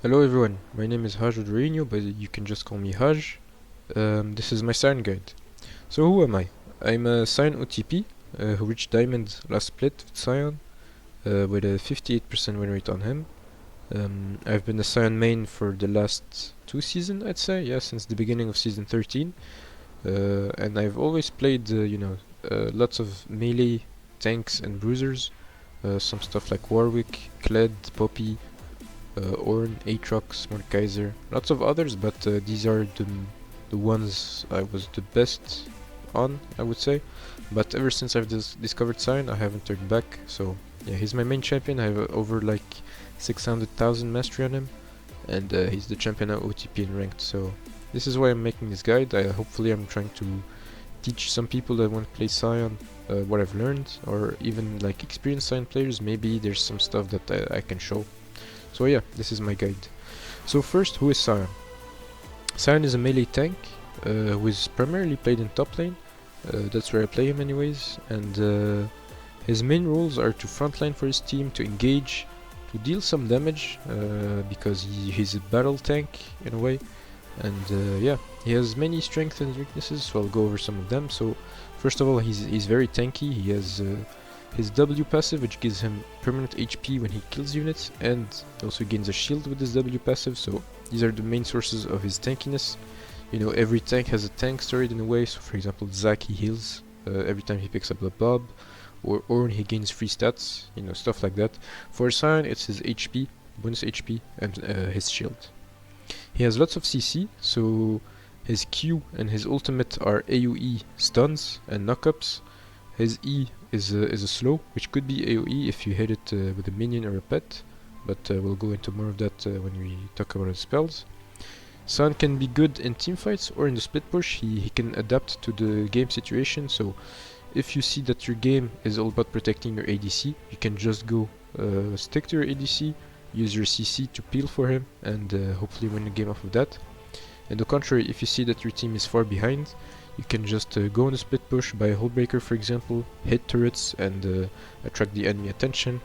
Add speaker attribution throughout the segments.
Speaker 1: Hello everyone, my name is Haj, but you can just call me Haj. This is my Sion guide. So who am I? I'm a Sion OTP who reached Diamond last split with Sion with a 58% win rate on him. I've been a Sion main for the last 2 seasons, I'd say, yeah, since the beginning of season 13. And I've always played, lots of melee, tanks and bruisers. Some stuff like Warwick, Kled, Poppy, Ornn, Aatrox, Mordekaiser, lots of others, but these are the ones I was the best on, I would say. But ever since I've discovered Sion, I haven't turned back. So yeah, he's my main champion. I have over like 600,000 mastery on him, and he's the champion at OTP and ranked. So this is why I'm making this guide. Hopefully I'm trying to teach some people that want to play Sion what I've learned, or even like experienced Sion players. Maybe there's some stuff that I can show. So yeah, this is my guide. So first, who is Sion? Sion is a melee tank who is primarily played in top lane. That's where I play him anyways, and his main roles are to frontline for his team, to engage, to deal some damage, because he's a battle tank in a way, and yeah, he has many strengths and weaknesses, so I'll go over some of them. So first of all, he's very tanky. He has his W passive, which gives him permanent HP when he kills units, and he also gains a shield with his W passive, so these are the main sources of his tankiness. You know, every tank has a tank storied in a way, so for example, Zac, he heals every time he picks up a bob, or Ornn, he gains free stats, you know, stuff like that. For Sion, it's his HP, bonus HP, and his shield. He has lots of CC, so his Q and his ultimate are AoE stuns and knockups. His E is a slow, which could be AoE if you hit it with a minion or a pet, but we'll go into more of that when we talk about his spells. Sion can be good in teamfights or in the split push. He can adapt to the game situation, so if you see that your game is all about protecting your ADC, you can just go stick to your ADC, use your CC to peel for him, and hopefully win the game off of that. On the contrary, if you see that your team is far behind, you can just go on a split push, buy a hull breaker for example, hit turrets and attract the enemy attention.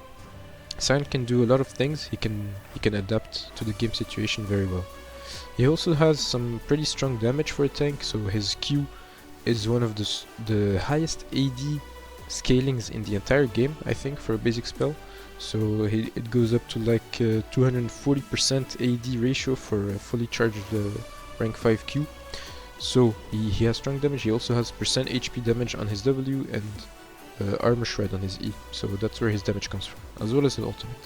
Speaker 1: Sion can do a lot of things. He can adapt to the game situation very well. He also has some pretty strong damage for a tank, so his Q is one of the highest AD scalings in the entire game, I think, for a basic spell. So it goes up to like 240% AD ratio for a fully charged rank 5 Q. So he has strong damage. He also has percent HP damage on his W and armor shred on his E. So that's where his damage comes from, as well as his ultimate.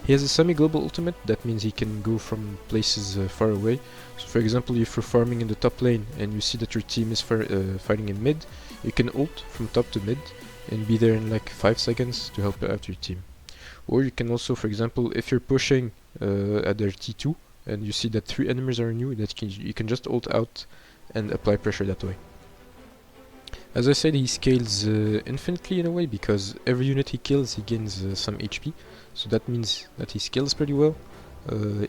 Speaker 1: He has a semi-global ultimate. That means he can go from places far away. So for example, if you're farming in the top lane and you see that your team is fighting in mid, you can ult from top to mid and be there in like 5 seconds to help out your team. Or you can also, for example, if you're pushing at their T2 and you see that 3 enemies are on you, you can just ult out and apply pressure that way. As I said, he scales infinitely in a way, because every unit he kills he gains some HP, so that means that he scales pretty well.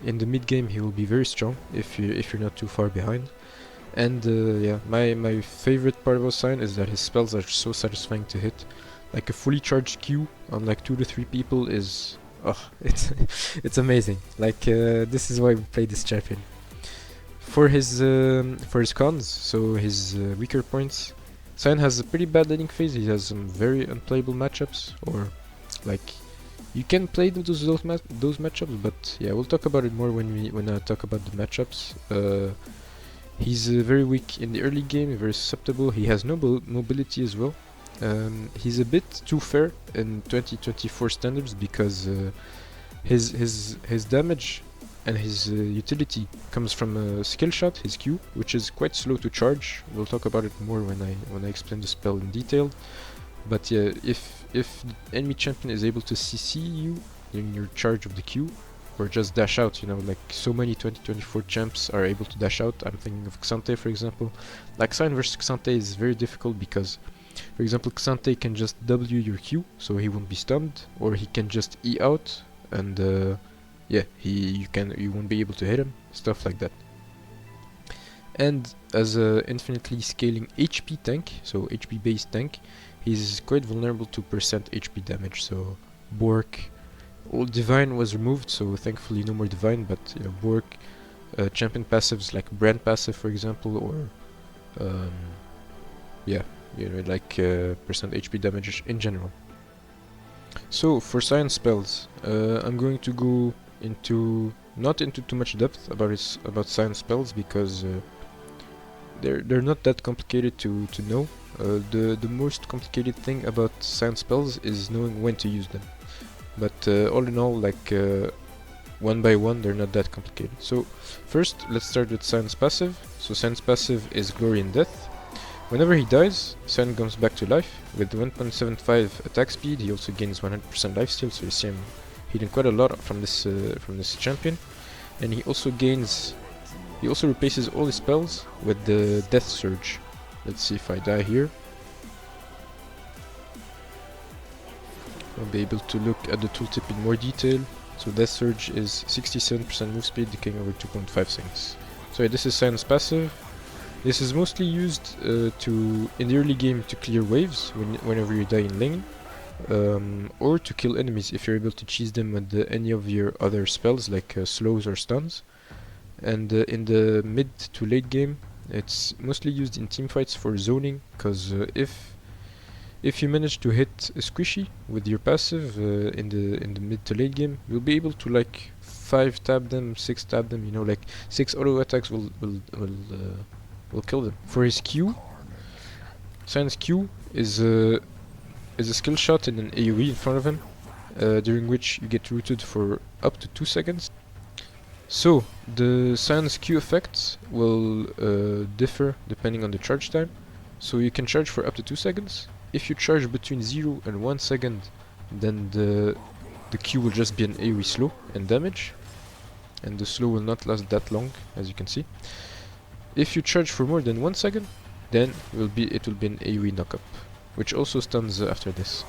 Speaker 1: In the mid game he will be very strong if you're not too far behind. And yeah, my favorite part about Sion is that his spells are so satisfying to hit. Like a fully charged Q on like 2 to 3 people is it's amazing. Like this is why we play this champion. For his cons, so his weaker points, Sion has a pretty bad laning phase. He has some very unplayable matchups, or like you can play those matchups, but yeah, we'll talk about it more when I talk about the matchups. He's very weak in the early game, very susceptible. He has no mobility as well. He's a bit too fair in 2024 standards, because his damage and his utility comes from a skill shot, his Q, which is quite slow to charge. We'll talk about it more when I explain the spell in detail. But yeah, if the enemy champion is able to CC you in your charge of the Q, or just dash out, you know, like so many 2024 champs are able to dash out. I'm thinking of Xante, for example. Like Sion versus Xante is very difficult because, for example, Xante can just W your Q, so he won't be stunned, or he can just E out, and yeah, you won't be able to hit him, stuff like that. And as a infinitely scaling HP tank, so HP based tank, he's quite vulnerable to percent HP damage. So Bork all Divine was removed, so thankfully no more Divine, but you know, Bork, champion passives like Brand passive for example, or yeah, you know, like percent HP damage in general. So for science spells, I'm going to go into not into too much depth about science spells because they're not that complicated to know. The most complicated thing about science spells is knowing when to use them. But all in all, like one by one, they're not that complicated. So first, let's start with Science passive. So Science passive is Glory and Death. Whenever he dies, Sion comes back to life. With 1.75 attack speed, he also gains 100% lifesteal, so you see him healing quite a lot from this champion. And he also replaces all his spells with the Death Surge. Let's see if I die here. I'll be able to look at the tooltip in more detail. So Death Surge is 67% move speed, decaying over 2.5 seconds. So yeah, this is Sion's passive. This is mostly used in the early game to clear waves whenever you die in lane, or to kill enemies if you're able to cheese them with any of your other spells like slows or stuns. And in the mid to late game, it's mostly used in teamfights for zoning, because if you manage to hit a squishy with your passive in the mid to late game, you'll be able to like 5 tab them, 6 tab them. You know, like 6 auto attacks will kill them. For his Q, Sion's Q is a skill shot in an AoE in front of him, during which you get rooted for up to 2 seconds. So the Sion's Q effects will differ depending on the charge time. So you can charge for up to 2 seconds. If you charge between 0 and 1 second, then the Q will just be an AoE slow and damage, and the slow will not last that long, as you can see. If you charge for more than 1 second, then it will be an AoE knockup, which also stuns after this.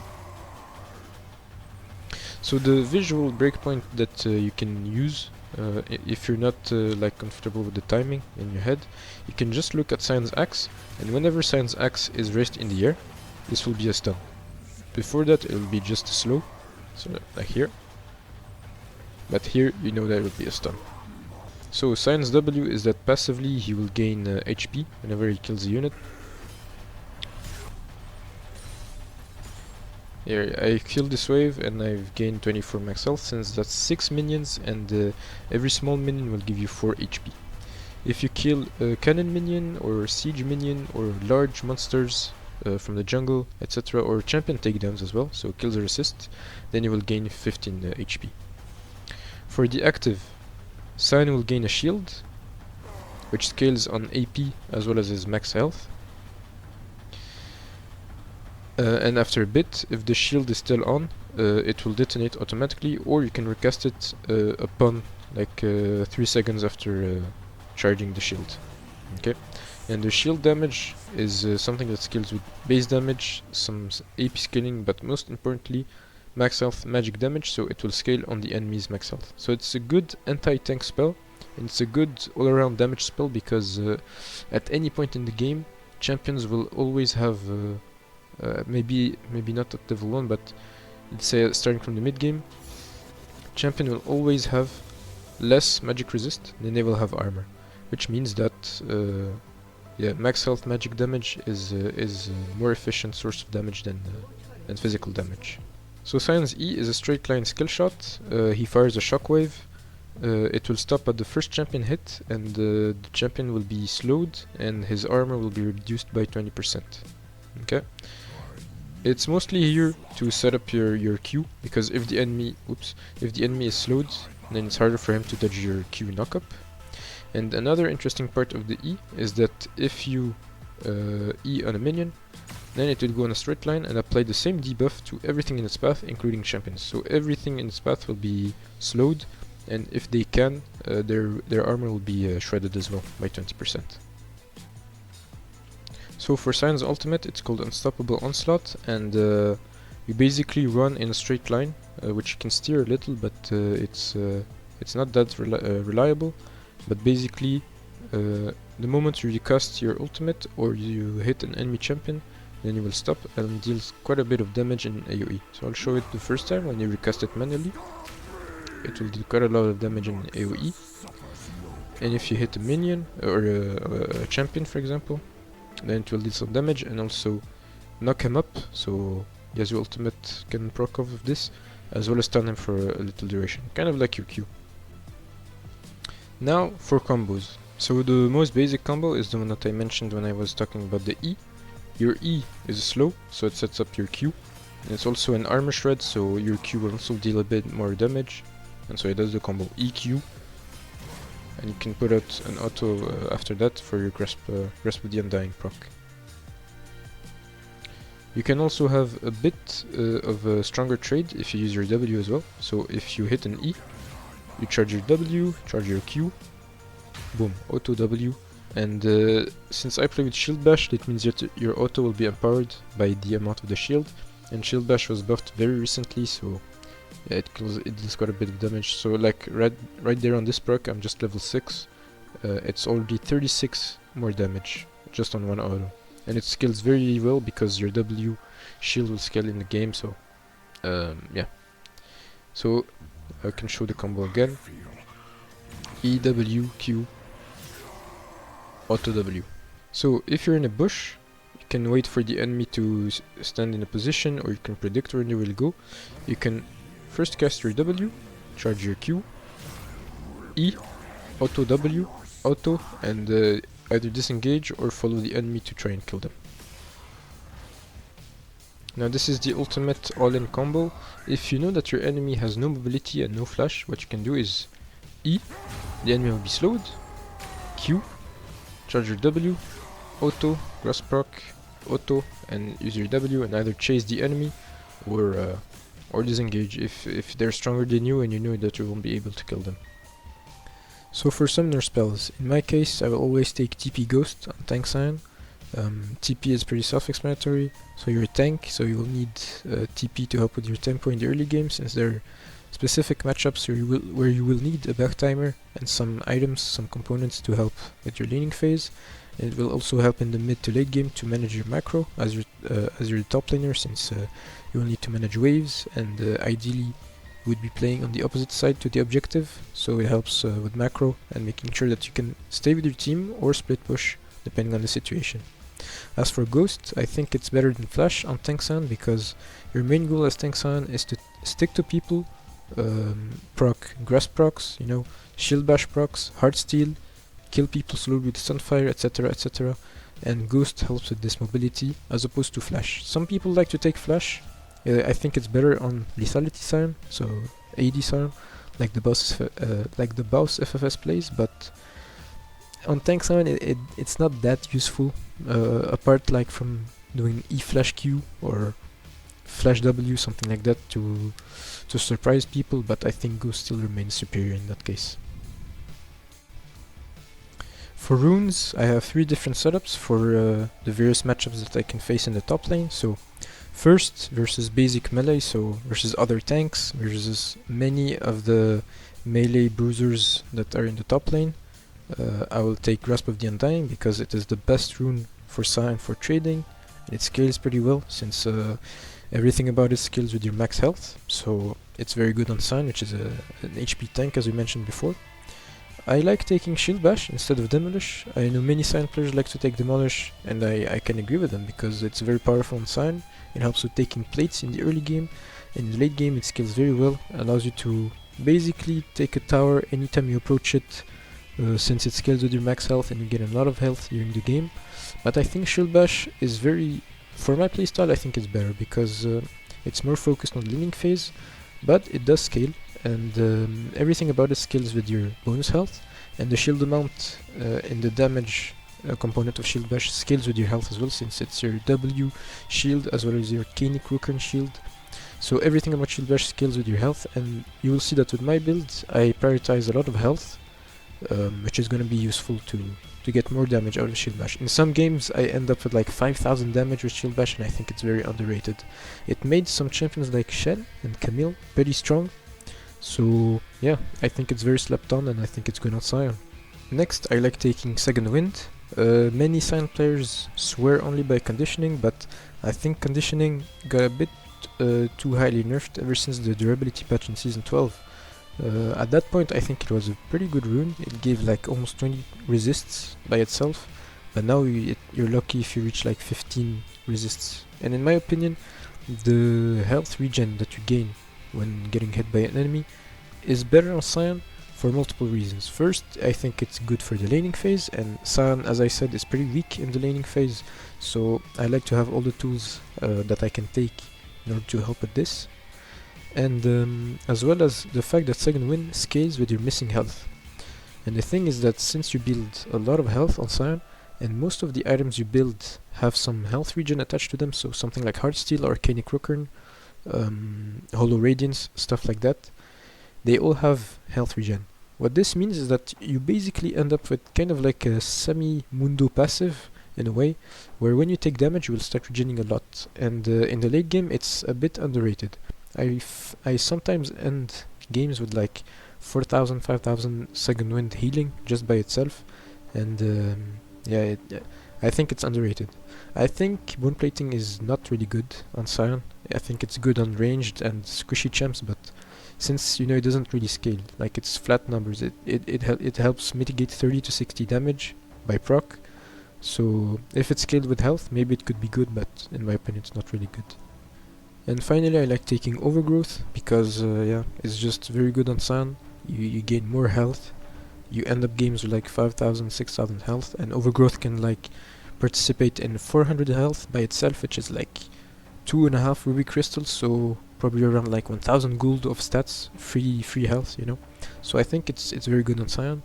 Speaker 1: So the visual breakpoint that you can use, if you're not like comfortable with the timing in your head, you can just look at Sion's axe, and whenever Sion's axe is raised in the air, this will be a stun. Before that, it will be just a slow, so like here. But here, you know that it will be a stun. So Sion's W is that passively he will gain HP whenever he kills a unit. Here I killed this wave and I've gained 24 max health, since that's 6 minions and every small minion will give you 4 HP. If you kill a cannon minion or siege minion or large monsters from the jungle, etc., or champion takedowns as well, so kills or assist, then you will gain 15 HP. For the active, Sion will gain a shield, which scales on AP as well as his max health. And after a bit, if the shield is still on, it will detonate automatically, or you can recast it upon like 3 seconds after charging the shield. Okay, and the shield damage is something that scales with base damage, some AP scaling, but most importantly max health magic damage, so it will scale on the enemy's max health. So it's a good anti-tank spell, and it's a good all-around damage spell, because at any point in the game, champions will always have maybe not at level 1, but let's say starting from the mid game, champion will always have less magic resist than they will have armor, which means that yeah, max health magic damage is a more efficient source of damage than physical damage. So Sion's E is a straight line skill shot. He fires a shockwave. It will stop at the first champion hit, and the champion will be slowed and his armor will be reduced by 20%. Okay? It's mostly here to set up your Q, because if the enemy is slowed, then it's harder for him to dodge your Q knockup. And another interesting part of the E is that if you E on a minion, then it will go on a straight line and apply the same debuff to everything in its path, including champions. So everything in its path will be slowed, and if they can, their armor will be shredded as well by 20%. So for Sion's ultimate, it's called Unstoppable Onslaught, and you basically run in a straight line, which you can steer a little, but it's not that reliable. But basically, the moment you recast your ultimate or you hit an enemy champion, then you will stop and deals quite a bit of damage in AoE. So I'll show it the first time when you recast it manually. It will do quite a lot of damage in AoE. And if you hit a minion or a champion, for example, then it will deal some damage and also knock him up. So your ultimate can proc off of this, as well as stun him for a little duration, kind of like your Q. Now for combos. So the most basic combo is the one that I mentioned when I was talking about the E. Your E is slow, so it sets up your Q. And it's also an armor shred, so your Q will also deal a bit more damage. And so it does the combo EQ. And you can put out an auto after that for your Grasp of the Undying proc. You can also have a bit of a stronger trade if you use your W as well. So if you hit an E, you charge your W, charge your Q, boom, auto W. And since I play with Shield Bash, that means your auto will be empowered by the amount of the shield. And Shield Bash was buffed very recently, so yeah, it deals quite a bit of damage. So like right there on this proc, I'm just level 6. It's already 36 more damage just on one auto. And it scales very well because your W shield will scale in the game, so yeah. So I can show the combo again. E, W, Q, auto W. So if you're in a bush, you can wait for the enemy to stand in a position, or you can predict where they will go. You can first cast your W, charge your Q, E, auto W, auto, and either disengage or follow the enemy to try and kill them. Now this is the ultimate all-in combo. If you know that your enemy has no mobility and no flash, what you can do is E, the enemy will be slowed, Q, charge your W, auto, grasp proc, auto, and use your W and either chase the enemy or disengage if they're stronger than you and you know that you won't be able to kill them. So for summoner spells, in my case I will always take TP Ghost on Tank Sion. TP is pretty self-explanatory, so you're a tank, so you will need TP to help with your tempo in the early game, since there are specific matchups where you will need a back timer and some items, some components to help with your laning phase. And it will also help in the mid to late game to manage your macro as you're the top laner, since you will need to manage waves and ideally would be playing on the opposite side to the objective, so it helps with macro and making sure that you can stay with your team or split push depending on the situation. As for Ghost, I think it's better than Flash on Tank Sion because your main goal as Tank Sion is to stick to people, proc Grasp procs, you know, Shield Bash procs, Heart Steal, kill people slowly with Sunfire, etc, etc, and Ghost helps with this mobility as opposed to Flash. Some people like to take Flash. I think it's better on Lethality Sion, so AD Sion, like the boss FFS plays, but on Tank Sion it's not that useful, apart like from doing E Flash Q or Flash W, something like that to surprise people, but I think Ghost still remains superior in that case. For runes, I have 3 different setups for the various matchups that I can face in the top lane. So first, versus basic melee, so versus other tanks, versus many of the melee bruisers that are in the top lane. I will take Grasp of the Undying because it is the best rune for Sion for trading, and it scales pretty well since everything about it scales with your max health, so it's very good on Sion, which is an HP tank as we mentioned before. I like taking Shield Bash instead of Demolish. I know many Sion players like to take Demolish, and I can agree with them because it's very powerful on Sion. It helps with taking plates in the early game. In the late game it scales very well, allows you to basically take a tower anytime you approach it, since it scales with your max health and you get a lot of health during the game. But I think Shield Bash is for my playstyle I think it's better because it's more focused on the laning phase, but it does scale, and everything about it scales with your bonus health, and the shield amount in the damage component of Shield Bash scales with your health as well, since it's your W shield as well as your Canic Rukern shield. So everything about Shield Bash scales with your health, and you will see that with my build I prioritize a lot of health, which is going to be useful to get more damage out of Shield Bash. In some games I end up with like 5000 damage with Shield Bash, and I think it's very underrated. It made some champions like Shen and Camille pretty strong, so yeah, I think it's very slept on and I think it's good on Sion. Next, I like taking Second Wind. Many Sion players swear only by conditioning, but I think conditioning got a bit too highly nerfed ever since the durability patch in Season 12. At that point I think it was a pretty good rune, it gave like almost 20 resists by itself, but now you're lucky if you reach like 15 resists. And in my opinion, the health regen that you gain when getting hit by an enemy is better on Sion for multiple reasons. First, I think it's good for the laning phase, and Sion, as I said, is pretty weak in the laning phase, so I like to have all the tools that I can take in order to help with this. And as well as the fact that second wind scales with your missing health. And the thing is that since you build a lot of health on Sion, and most of the items you build have some health regen attached to them, so something like Heartsteel or Arcanic Rookern, Hollow Radiance, stuff like that, they all have health regen. What this means is that you basically end up with kind of like a semi-mundo passive, in a way, where when you take damage you will start regening a lot, and in the late game it's a bit underrated. I sometimes end games with like 4,000, 5,000 second wind healing just by itself, and I think it's underrated. I think bone plating is not really good on Sion. I think it's good on ranged and squishy champs, but since it doesn't really scale, like it's flat numbers, it helps mitigate 30 to 60 damage by proc. So if it's scaled with health, maybe it could be good, but in my opinion it's not really good. And finally, I like taking Overgrowth because it's just very good on Sion. You gain more health. You end up games with like 5,000, 6,000 health, and Overgrowth can like participate in 400 health by itself, which is like 2.5 ruby crystals, so probably around like 1,000 gold of stats, free health, So I think it's very good on Sion.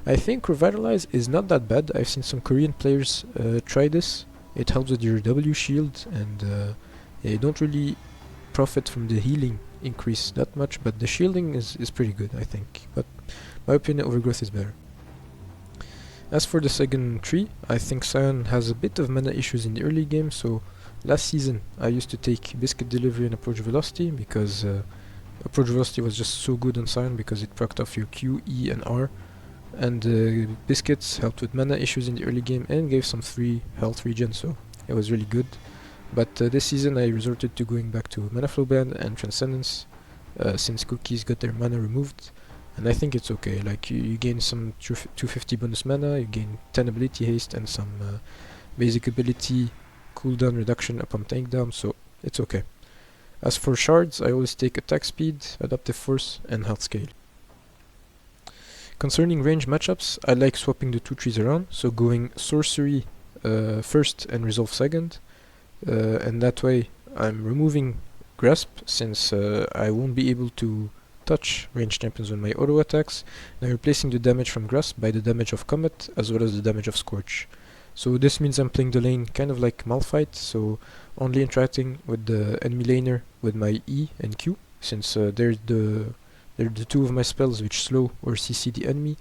Speaker 1: I think Revitalize is not that bad. I've seen some Korean players try this. It helps with your W shield, and you don't really profit from the healing increase that much, but the shielding is pretty good, I think. But my opinion, Overgrowth is better. As for the second tree, I think Sion has a bit of mana issues in the early game, so last season I used to take Biscuit Delivery and Approach Velocity because Approach Velocity was just so good on Sion because it procced off your Q, E and R, and Biscuits helped with mana issues in the early game and gave some free health regen, so it was really good. But this season I resorted to going back to Mana Flow Band and Transcendence since Cookies got their mana removed, and I think it's okay. Like you gain some 250 bonus mana, you gain 10 ability haste and some basic ability cooldown reduction upon takedown, so it's okay. As for shards, I always take attack speed, adaptive force and health scale. Concerning range matchups, I like swapping the two trees around, so going sorcery first and resolve second, and that way I'm removing grasp since I won't be able to touch ranged champions with my auto attacks, and I'm replacing the damage from grasp by the damage of comet as well as the damage of scorch. So this means I'm playing the lane kind of like Malphite, so only interacting with the enemy laner with my E and Q, since they're the two of my spells which slow or CC the enemy,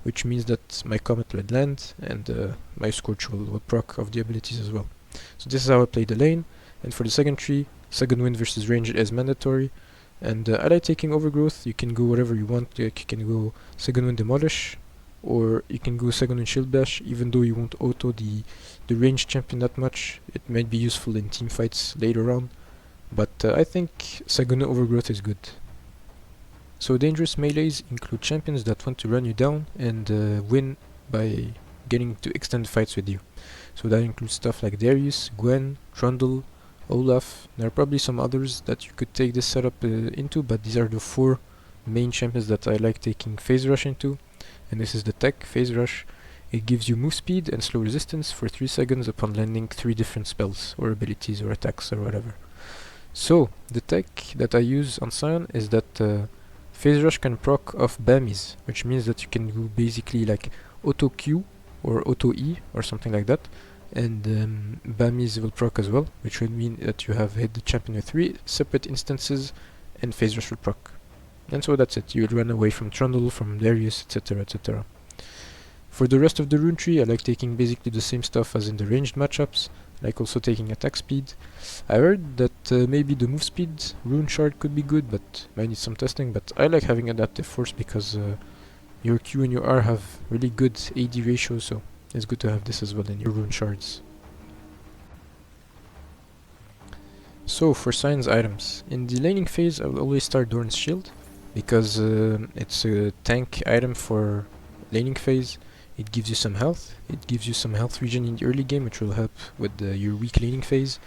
Speaker 1: which means that my comet will land and my scorch will proc of the abilities as well. So this is how I play the lane, and for the second tree, second wind versus ranged is mandatory, and I like taking Overgrowth. You can go whatever you want, like you can go second wind Demolish, or you can go second wind Shield Bash, even though you won't auto the ranged champion that much. It might be useful in team fights later on, but I think second wind Overgrowth is good. So dangerous melees include champions that want to run you down and win by getting to extend fights with you. So that includes stuff like Darius, Gwen, Trundle, Olaf. There are probably some others that you could take this setup into, but these are the 4 main champions that I like taking Phase Rush into. And this is the tech, Phase Rush. It gives you move speed and slow resistance for 3 seconds upon landing 3 different spells or abilities or attacks or whatever. So the tech that I use on Sion is that Phase Rush can proc off Bammies, which means that you can do basically like auto Q or auto E or something like that, and Bammies will proc as well, which would mean that you have hit the champion with 3 separate instances and Phase Rush will proc. And so that's it, you would run away from Trundle, from Darius, etc, etc. For the rest of the rune tree, I like taking basically the same stuff as in the ranged matchups, like also taking attack speed. I heard that maybe the move speed rune shard could be good, but might need some testing, but I like having adaptive force because your Q and your R have really good AD ratios, so it's good to have this as well in your rune shards. So for Sion's items, in the laning phase I will always start Dorn's Shield, because it's a tank item for laning phase. It gives you some health, it gives you some health regen in the early game, which will help with your weak laning phase,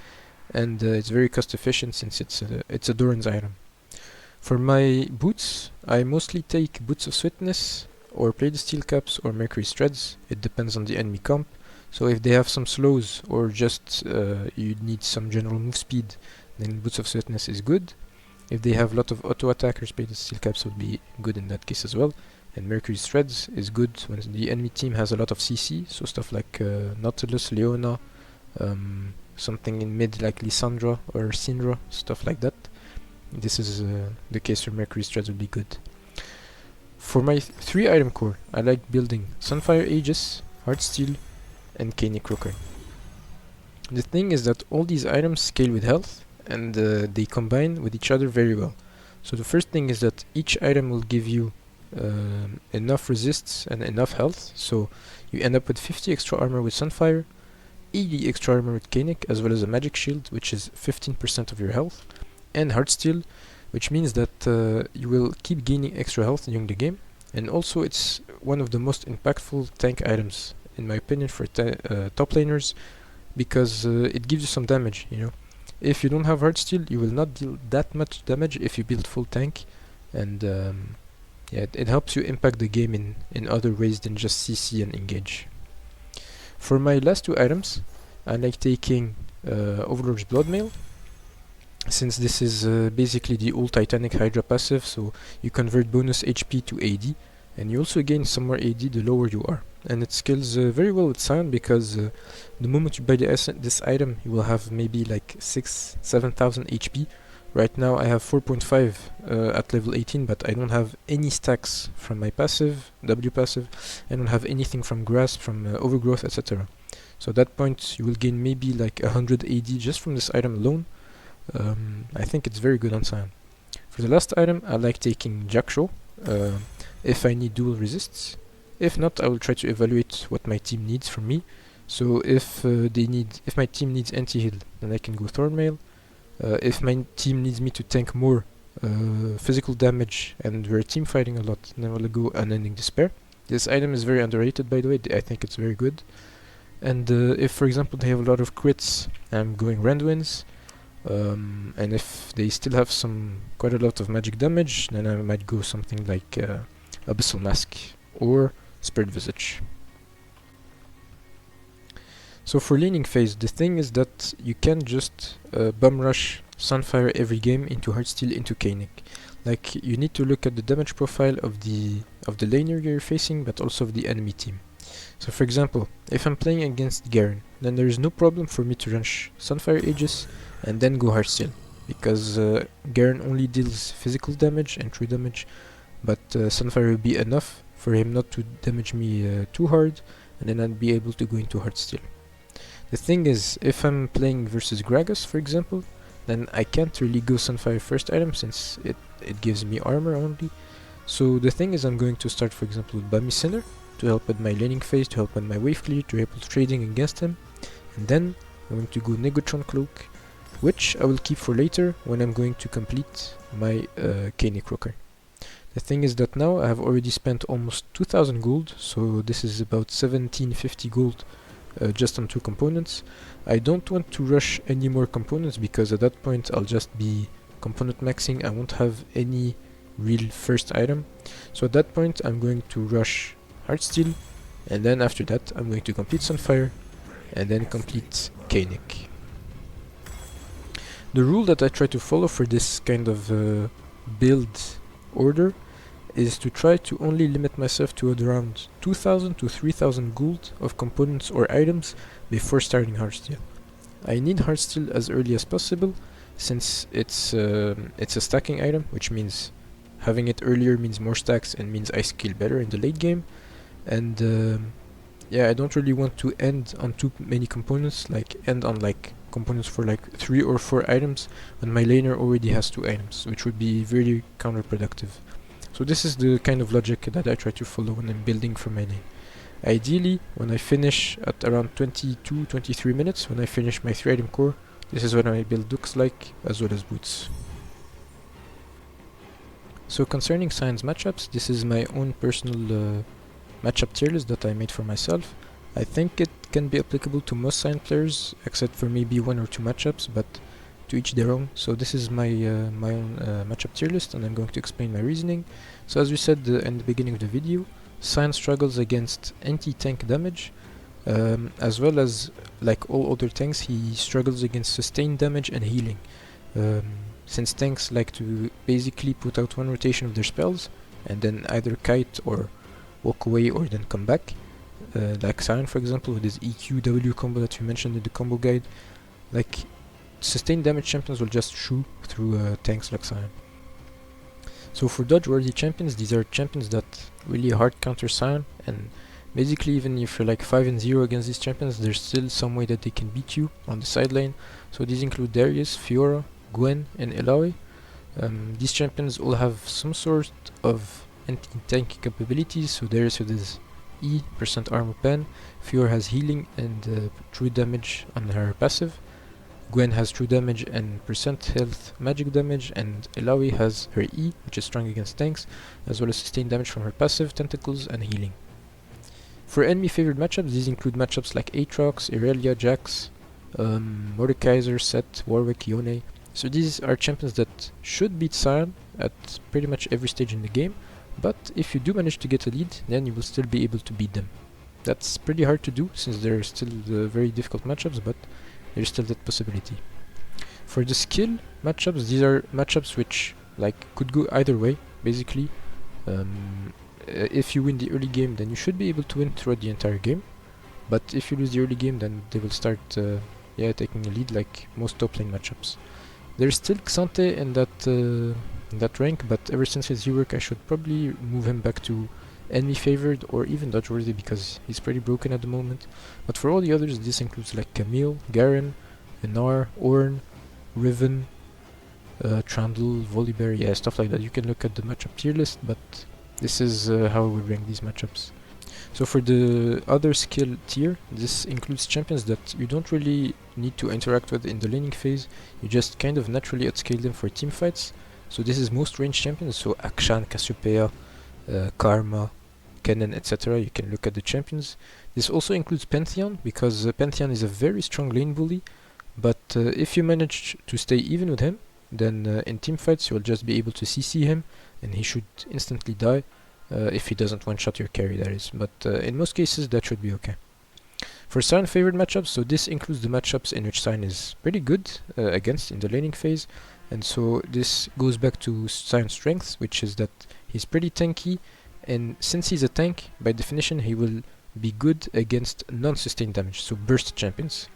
Speaker 1: and it's very cost efficient since it's a Doran's item. For my boots, I mostly take Boots of Swiftness, or Plated Steel Caps, or Mercury Threads. It depends on the enemy comp. So if they have some slows, or just you need some general move speed, then Boots of Swiftness is good. If they have a lot of auto attackers, Plated Steel Caps would be good in that case as well. And Mercury's Threads is good when the enemy team has a lot of CC, so stuff like Nautilus, Leona, something in mid like Lysandra or Syndra, stuff like that. This is the case where Mercury's Threads would be good. For my 3 item core, I like building Sunfire Aegis, Heartsteel, and Canik Rooker. The thing is that all these items scale with health, and they combine with each other very well. So the first thing is that each item will give you enough resists and enough health, so you end up with 50 extra armor with Sunfire, 80 extra armor with Canik, as well as a magic shield, which is 15% of your health, and Heartsteel, which means that you will keep gaining extra health during the game, and also it's one of the most impactful tank items, in my opinion, for top laners, because it gives you some damage, you know. If you don't have Heartsteel, you will not deal that much damage if you build full tank, and yeah, it helps you impact the game in other ways than just CC and engage. For my last 2 items, I like taking Overlord's Bloodmail, since this is basically the old Titanic Hydra passive, so you convert bonus HP to AD, and you also gain some more AD the lower you are. And it scales very well with Sion, because the moment you buy this item, you will have maybe like 6-7,000 HP. Right now I have 4.5 at level 18, but I don't have any stacks from my passive, W passive. I don't have anything from Grasp, from Overgrowth, etc. So at that point you will gain maybe like 100 AD just from this item alone. I think it's very good on Sion. For the last item, I like taking Jackshaw, if I need dual resists. If not, I will try to evaluate what my team needs from me. So if my team needs anti-heal, then I can go Thornmail. If my team needs me to tank more physical damage and we're team fighting a lot, then I will go Unending Despair. This item is very underrated, by the way. I think it's very good. And if, for example, they have a lot of crits, I'm going Randwinds. And if they still have quite a lot of magic damage, then I might go something like Abyssal Mask or Spirit Visage. So for laning phase, the thing is that you can't just bum rush Sunfire every game into Heartsteel into Canik. Like, you need to look at the damage profile of the laner you're facing, but also of the enemy team. So for example, if I'm playing against Garen, then there is no problem for me to rush Sunfire Aegis and then go Heartsteel, because Garen only deals physical damage and true damage, but Sunfire will be enough for him not to damage me too hard, and then I'd be able to go into Heartsteel. The thing is, if I'm playing versus Gragas, for example, then I can't really go Sunfire first item, since it gives me armor only. So the thing is, I'm going to start, for example, with Bummy Sinner, to help with my laning phase, to help with my wave clear, to help with trading against him, and then I'm going to go Negotron Cloak, which I will keep for later when I'm going to complete my Canik Rooker. The thing is that now I have already spent almost 2000 gold, so this is about 1750 gold just on 2 components. I don't want to rush any more components, because at that point I'll just be component maxing. I won't have any real first item. So at that point I'm going to rush Heartsteel, and then after that I'm going to complete Sunfire, and then complete Canik. The rule that I try to follow for this kind of build order is to try to only limit myself to around 2000 to 3000 gold of components or items before starting Heartsteel. I need Heartsteel as early as possible, since it's a stacking item, which means having it earlier means more stacks and means I scale better in the late game. And yeah, I don't really want to end on too many components, like end on like components for like 3 or 4 items when my laner already has 2 items, which would be very counterproductive. So this is the kind of logic that I try to follow when I'm building for my lane. Ideally, when I finish at around 22-23 minutes, when I finish my 3 item core, This is what my build looks like, as well as boots. So concerning Sion's matchups, this is my own personal matchup tier list that I made for myself. I think it can be applicable to most Sion players, except for maybe one or two matchups, but to each their own. So this is my my own matchup tier list, and I'm going to explain my reasoning. So as we said in the beginning of the video, Sion struggles against anti-tank damage, as well as, like all other tanks, he struggles against sustained damage and healing. Since tanks like to basically put out one rotation of their spells, and then either kite or walk away or then come back, like Sion for example with his EQW combo that we mentioned in the combo guide, like sustained damage champions will just shoo through tanks like Sion. So for dodge worthy champions, these are champions that really hard counter Sion, and basically even if you're like 5-0 against these champions, there's still some way that they can beat you on the side lane. So these include Darius, Fiora, Gwen and Eloy. These champions all have some sort of anti-tank capabilities. So Darius with his E, percent armor pen, Fiora has healing and true damage on her passive, Gwen has true damage and percent health magic damage, and Eloy has her E, which is strong against tanks, as well as sustained damage from her passive, tentacles and healing. For enemy favored matchups, these include matchups like Aatrox, Irelia, Jax, Mordekaiser, Set, Warwick, Yoann. So these are champions that should beat Sion at pretty much every stage in the game, but if you do manage to get a lead, then you will still be able to beat them. That's pretty hard to do since they're still very difficult matchups, but there's still that possibility. For the skill matchups, these are matchups which like could go either way, basically. If you win the early game, then you should be able to win throughout the entire game, but if you lose the early game, then they will start taking a lead like most top lane matchups. There's still Xante in that rank, but ever since his rework I should probably move him back to enemy favored or even dodge worthy because he's pretty broken at the moment. But for all the others, this includes like Camille, Garen, Enar, Ornn, Riven, Trundle, Volibear, stuff like that. You can look at the matchup tier list, but this is how I would rank these matchups. So for the other skill tier, this includes champions that you don't really need to interact with in the laning phase, you just kind of naturally outscale them for team fights. So this is most ranged champions, so Akshan, Cassiopeia, Karma, Kennen, etc. You can look at the champions. This also includes Pantheon, because Pantheon is a very strong lane bully, but if you manage to stay even with him, then in team fights you'll just be able to CC him, and he should instantly die. If he doesn't one-shot your carry, that is, but in most cases that should be okay. For Sion favored matchups, so this includes the matchups in which Sion is pretty good against in the laning phase, and so this goes back to Sion's strengths, which is that he's pretty tanky, and since he's a tank, by definition he will be good against non-sustained damage, so burst champions.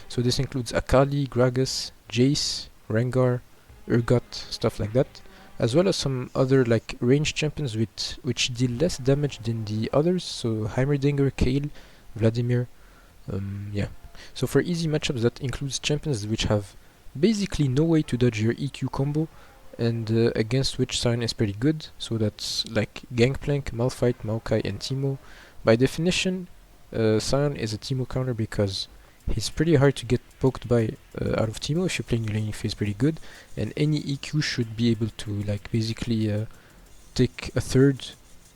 Speaker 1: So this includes Akali, Gragas, Jace, Rengar, Urgot, stuff like that, as well as some other like ranged champions which deal less damage than the others, so Heimerdinger, Kayle, Vladimir, So for easy matchups, that includes champions which have basically no way to dodge your EQ combo, and against which Sion is pretty good, so that's like Gangplank, Malphite, Maokai and Teemo. By definition, Sion is a Teemo counter because he's pretty hard to get poked by out of Teemo if you're playing your laning phase pretty good, and any EQ should be able to like basically take a third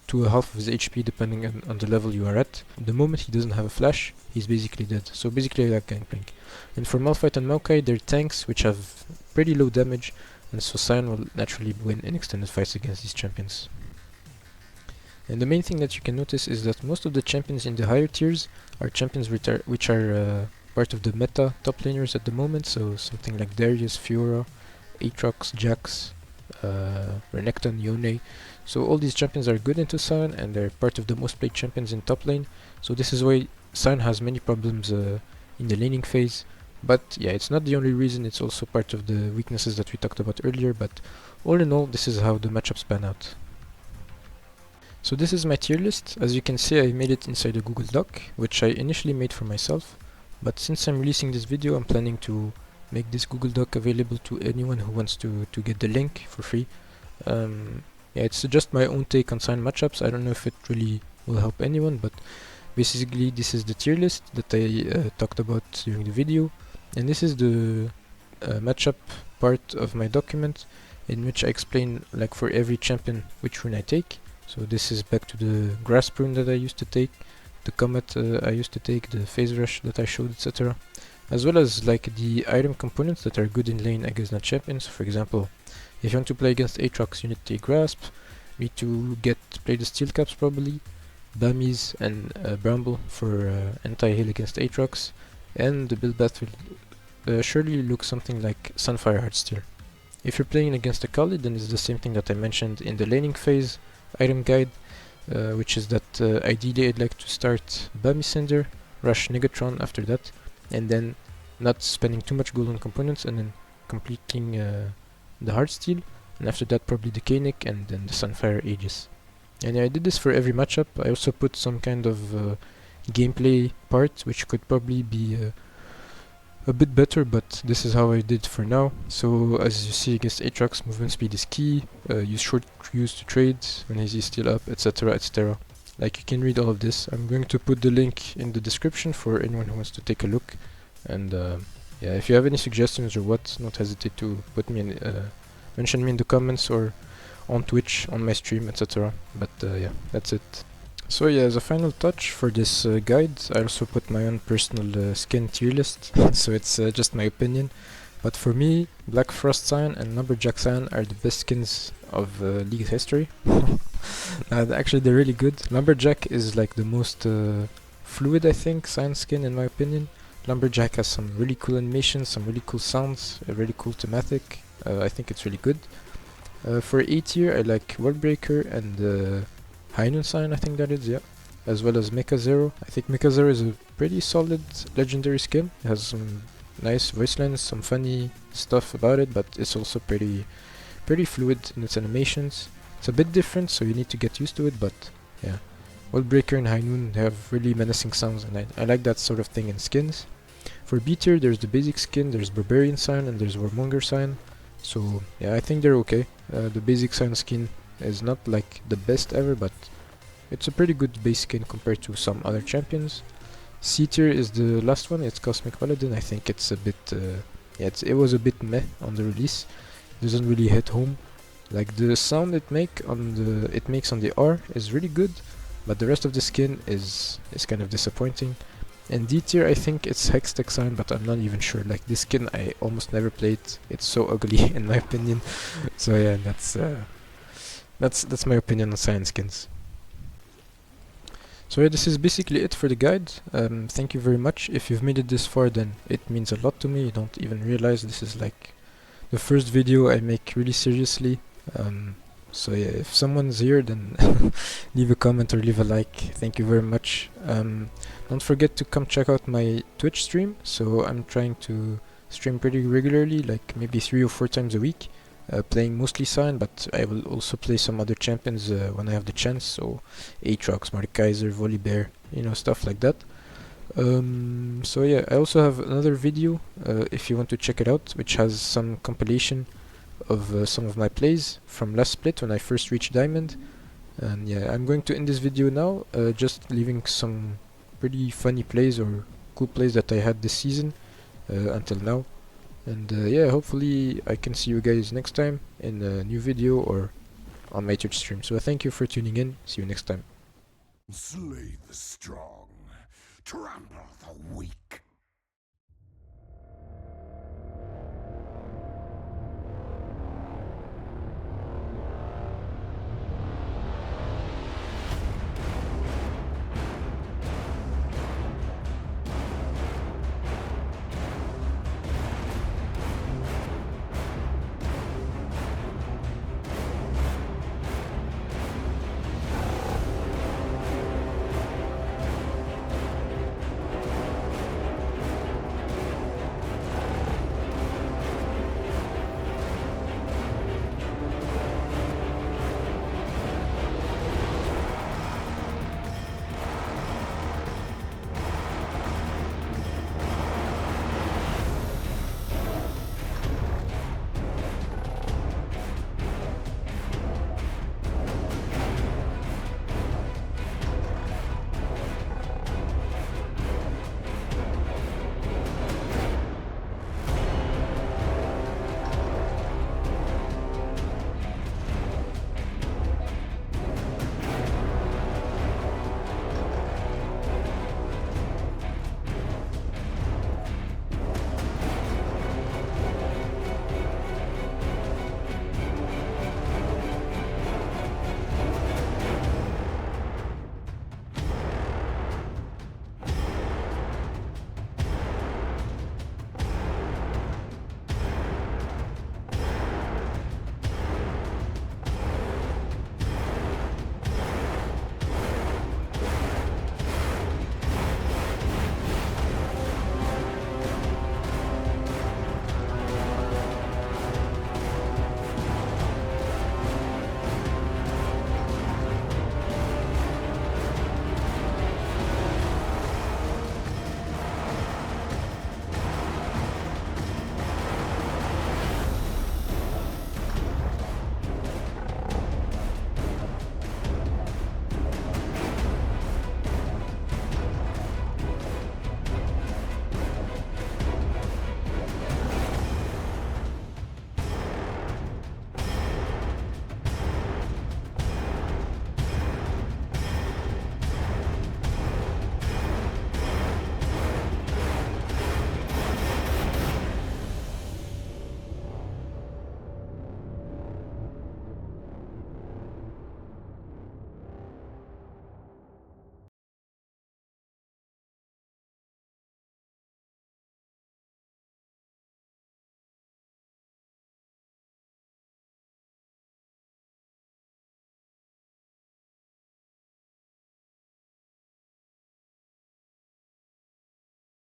Speaker 1: to a half of his HP depending on the level you are at. The moment he doesn't have a flash, he's basically dead. So basically like Gangplank. And for Malphite and Maokai, they're tanks which have pretty low damage, and so Sion will naturally win in extended fights against these champions. And the main thing that you can notice is that most of the champions in the higher tiers are champions which are part of the meta top laners at the moment, so something like Darius, Fiora, Aatrox, Jax, Renekton, Yoann. So all these champions are good into Sion, and they're part of the most played champions in top lane, so this is why Sion has many problems in the laning phase. But yeah, it's not the only reason, it's also part of the weaknesses that we talked about earlier, but all in all, this is how the matchups pan out. So this is my tier list. As you can see, I made it inside a Google Doc, which I initially made for myself, but since I'm releasing this video, I'm planning to make this Google Doc available to anyone who wants to get the link for free. Yeah, it's just my own take on Sion matchups. I don't know if it really will help anyone, but basically this is the tier list that I talked about during the video, and this is the matchup part of my document in which I explain like for every champion which rune I take. So this is back to the grasp rune that I used to take, the comet I used to take, the phase rush that I showed, etc. As well as like the item components that are good in lane against the champions. For example, if you want to play against Aatrox, you need to take grasp, you need to play the steel caps probably, Bammies and Bramble for anti-heal against Aatrox, and the build path will surely look something like Sunfire Heartsteel. If you're playing against a Kali, then it's the same thing that I mentioned in the laning phase item guide, which is that ideally I'd like to start Bammy Cinder, rush Negatron after that, and then not spending too much gold on components, and then completing the Heartsteel, and after that probably the Kanik and then the Sunfire Aegis. And I did this for every matchup. I also put some kind of gameplay part which could probably be a bit better, but this is how I did for now. So as you see against Aatrox, movement speed is key, use short Qs to trade when he's still up, etc, etc. Like, you can read all of this. I'm going to put the link in the description for anyone who wants to take a look. And yeah, if you have any suggestions or what, not hesitate to put me in, mention me in the comments or on Twitch, on my stream, etc. But yeah, that's it. So yeah, as a final touch for this guide, I also put my own personal skin tier list. So it's just my opinion. But for me, Black Frost Scion and Lumberjack Scion are the best skins of League history. Actually, they're really good. Lumberjack is like the most fluid, I think, Scion skin in my opinion. Lumberjack has some really cool animations, some really cool sounds, a really cool thematic. I think it's really good. For A tier, I like Worldbreaker and High Noon Scion, I think that is, yeah. As well as Mecha Zero. I think Mecha Zero is a pretty solid legendary skin. It has some nice voice lines, some funny stuff about it, but it's also pretty fluid in its animations. It's a bit different, so you need to get used to it, but yeah. Worldbreaker and High Noon have really menacing sounds, and I like that sort of thing in skins. For B tier, there's the basic skin, there's Barbarian Scion, and there's Warmonger Scion. So yeah, I think they're okay. The basic Scion skin is not like the best ever, but it's a pretty good base skin compared to some other champions. C tier is the last one, it's Cosmic Paladin. I think it's a bit, yeah, it was a bit meh on the release. It doesn't really hit home. Like, the sound it makes on the R is really good, but the rest of the skin is kind of disappointing. And D tier, I think it's Hextech Scion, but I'm not even sure. Like, this skin I almost never played. It's so ugly in my opinion. So yeah, that's my opinion on Scion skins. So yeah, this is basically it for the guide. Thank you very much. If you've made it this far, then it means a lot to me. You don't even realize this is like the first video I make really seriously. So yeah, if someone's here, then leave a comment or leave a like. Thank you very much. Don't forget to come check out my Twitch stream. So I'm trying to stream pretty regularly, like maybe 3 or 4 times a week. Playing mostly Scion, but I will also play some other champions when I have the chance, so Aatrox, Mordekaiser, Volibear, you know, stuff like that. So yeah, I also have another video, if you want to check it out, which has some compilation of some of my plays from last split when I first reached Diamond. And yeah, I'm going to end this video now, just leaving some pretty funny plays or cool plays that I had this season until now. And yeah, hopefully I can see you guys next time in a new video or on my Twitch stream. So thank you for tuning in. See you next time.
Speaker 2: Slay the strong, trample the weak.